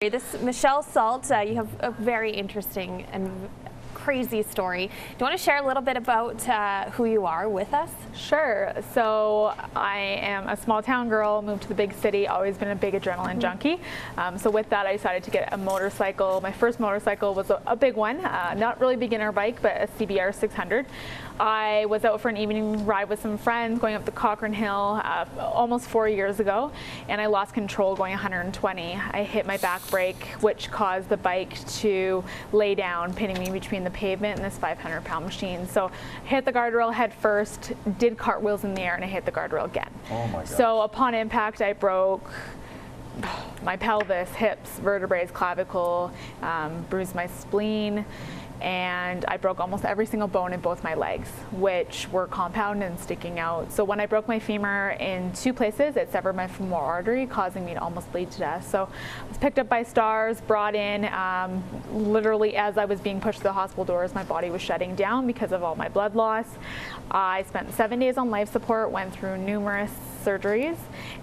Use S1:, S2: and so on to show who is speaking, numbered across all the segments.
S1: This Michelle Salt, you have a very interesting and crazy story. Do you want to share a little bit about who you are with us?
S2: Sure. So I am a small town girl, moved to the big city, always been a big adrenaline junkie. So with that, I decided to get a motorcycle. My first motorcycle was a big one, not really beginner bike, but a CBR 600. I was out for an evening ride with some friends going up the Cochrane Hill almost 4 years ago, and I lost control going 120. I hit my back brake, which caused the bike to lay down, pinning me between the pavement and this 500-pound machine. So I hit the guardrail head first, did cartwheels in the air, and I hit the guardrail again.
S3: Oh my God.
S2: So upon impact, I broke my pelvis, hips, vertebrae, clavicle, bruised my spleen, and I broke almost every single bone in both my legs, which were compounded and sticking out. So when I broke my femur in 2 places, it severed my femoral artery, causing me to almost bleed to death. So I was picked up by stars, brought in, literally as I was being pushed to the hospital doors, my body was shutting down because of all my blood loss. I spent 7 days on life support, went through numerous surgeries,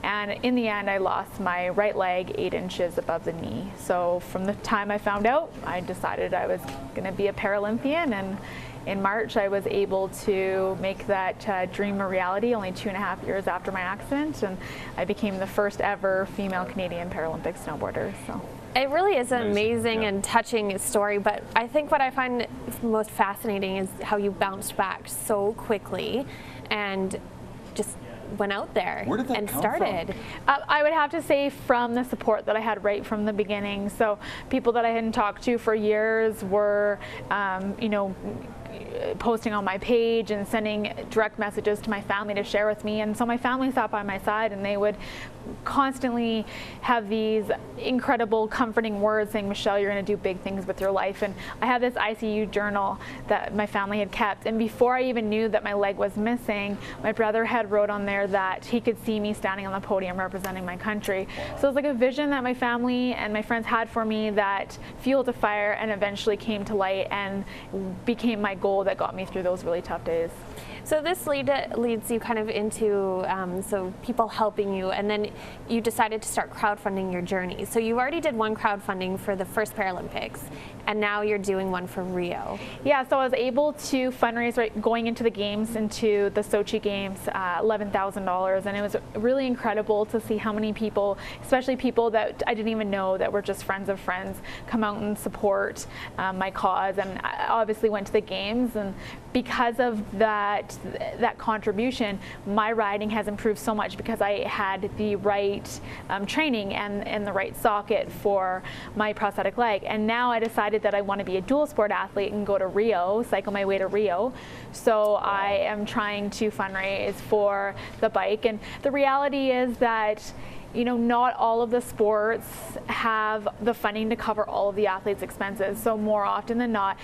S2: and in the end I lost my right leg 8 inches above the knee. So from the time I found out, I decided I was going to be a Paralympian, and in March I was able to make that dream a reality only 2.5 years after my accident, and I became the first ever female Canadian Paralympic snowboarder. So
S1: it really is an amazing
S3: yeah.
S1: and touching story, but I think what I find most fascinating is how you bounced back so quickly and just went out there
S3: Where did that
S1: and
S3: come
S1: started.
S3: from?
S2: I would have to say from the support that I had right from the beginning. So people that I hadn't talked to for years were, you know, posting on my page and sending direct messages to my family to share with me. And so my family sat by my side, and they would constantly have these incredible comforting words saying, Michelle, you're going to do big things with your life. And I have this ICU journal that my family had kept, and before I even knew that my leg was missing, my brother had wrote on there that he could see me standing on the podium representing my country. So it was like a vision that my family and my friends had for me that fueled a fire and eventually came to light and became my goal that got me through those really tough days.
S1: So this leads you kind of into so people helping you, and then you decided to start crowdfunding your journey. So you already did one crowdfunding for the first Paralympics, and now you're doing one for Rio.
S2: Yeah, so I was able to fundraise right going into the games, into the Sochi games, $11,000, and it was really incredible to see how many people, especially people that I didn't even know that were just friends of friends, come out and support my cause. And I obviously went to the games, and because of that contribution, my riding has improved so much because I had the right training and the right socket for my prosthetic leg. And now I decided that I want to be a dual sport athlete and go to Rio, cycle my way to Rio. So I am trying to fundraise for the bike. And the reality is that, you know, not all of the sports have the funding to cover all of the athletes' expenses. So more often than not,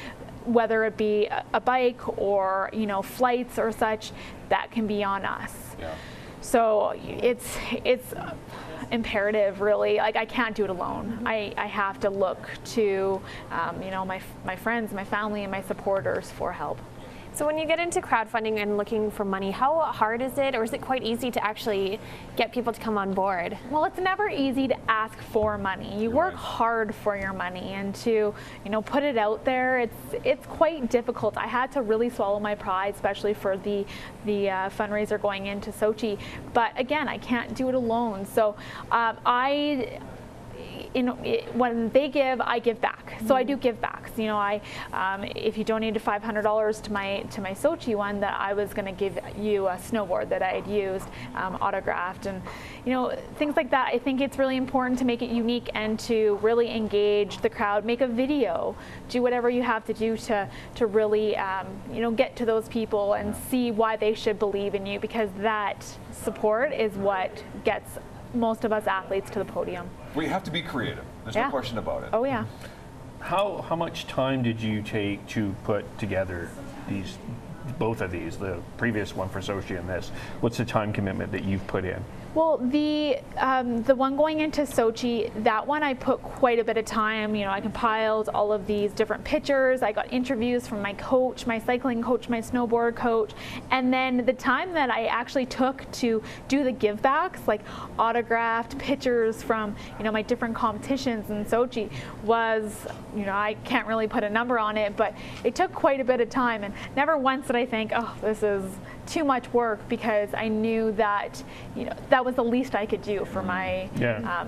S2: whether it be a bike or, you know, flights or such, that can be on us.
S3: Yeah.
S2: So it's imperative, really. Like, I can't do it alone. I have to look to, you know, my friends, my family, and my supporters for help.
S1: So when you get into crowdfunding and looking for money, how hard is it, or is it quite easy to actually get people to come on board?
S2: Well, it's never easy to ask for money. You work hard for your money, and to, you know, put it out there, it's quite difficult. I had to really swallow my pride, especially for the fundraiser going into Sochi. But again, I can't do it alone. So when they give, I give back. So I do give back. You know, if you donated $500 to my Sochi one, that I was going to give you a snowboard that I had used, autographed, and, you know, things like that. I think it's really important to make it unique and to really engage the crowd. Make a video, do whatever you have to do to really, you know, get to those people and see why they should believe in you, because that support is what gets most of us athletes to the podium.
S3: Well, you have to be creative. There's
S2: Yeah.
S3: no question about it.
S2: Oh yeah.
S4: How much time did you take to put together both of these, the previous one for Sochi and this? What's the time commitment that you've put in?
S2: Well, the one going into Sochi, that one I put quite a bit of time. You know, I compiled all of these different pictures. I got interviews from my coach, my cycling coach, my snowboard coach, and then the time that I actually took to do the give backs, like autographed pictures from, you know, my different competitions in Sochi, was, you know, I can't really put a number on it, but it took quite a bit of time, and never once did I think, oh, this is too much work, because I knew that, you know, that was the least I could do for my,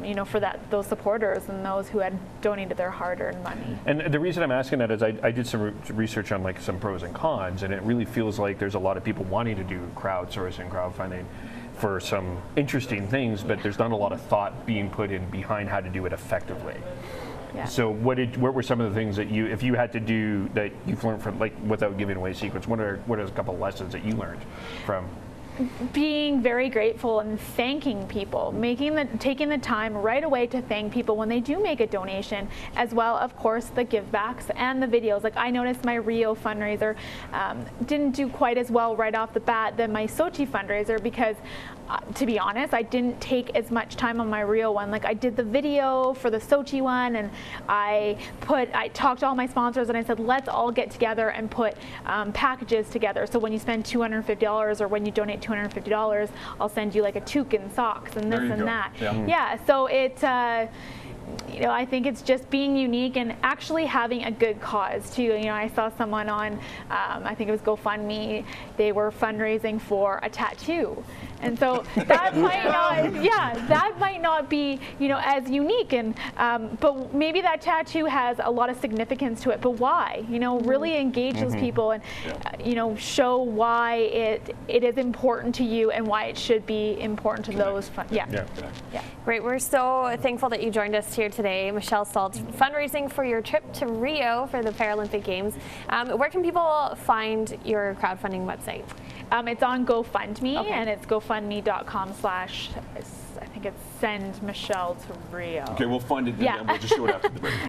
S2: you know, for those supporters and those who had donated their hard-earned money.
S4: And the reason I'm asking that is I did some research on like some pros and cons, and it really feels like there's a lot of people wanting to do crowdsourcing, crowdfunding for some interesting things, but there's not a lot of thought being put in behind how to do it effectively.
S2: Yeah.
S4: So what were some of the things that you, if you had to do, that you've learned from, like, without giving away secrets, what are a couple of lessons that you learned from?
S2: Being very grateful and thanking people, taking the time right away to thank people when they do make a donation, as well, of course, the give backs and the videos. Like, I noticed my Rio fundraiser didn't do quite as well right off the bat than my Sochi fundraiser, because to be honest, I didn't take as much time on my Rio one. Like, I did the video for the Sochi one, and I talked to all my sponsors, and I said, let's all get together and put packages together. So when you spend $250 or when you donate $250, I'll send you like a toque and socks and this and that. Yeah, so it, you know, I think it's just being unique and actually having a good cause too. You know, I saw someone on, I think it was GoFundMe, they were fundraising for a tattoo. And so that might not, that might not be, you know, as unique, and but maybe that tattoo has a lot of significance to it. But why? You know, really engage those people, and you know, show why it is important to you and why it should be important to those.
S1: Great. We're so thankful that you joined us here today, Michelle Salt, fundraising for your trip to Rio for the Paralympic Games. Where can people find your crowdfunding website?
S2: It's on GoFundMe, and it's gofundme.com/ I think it's Send Michelle to Rio.
S3: Okay, we'll find it, and then we'll just show it after the break.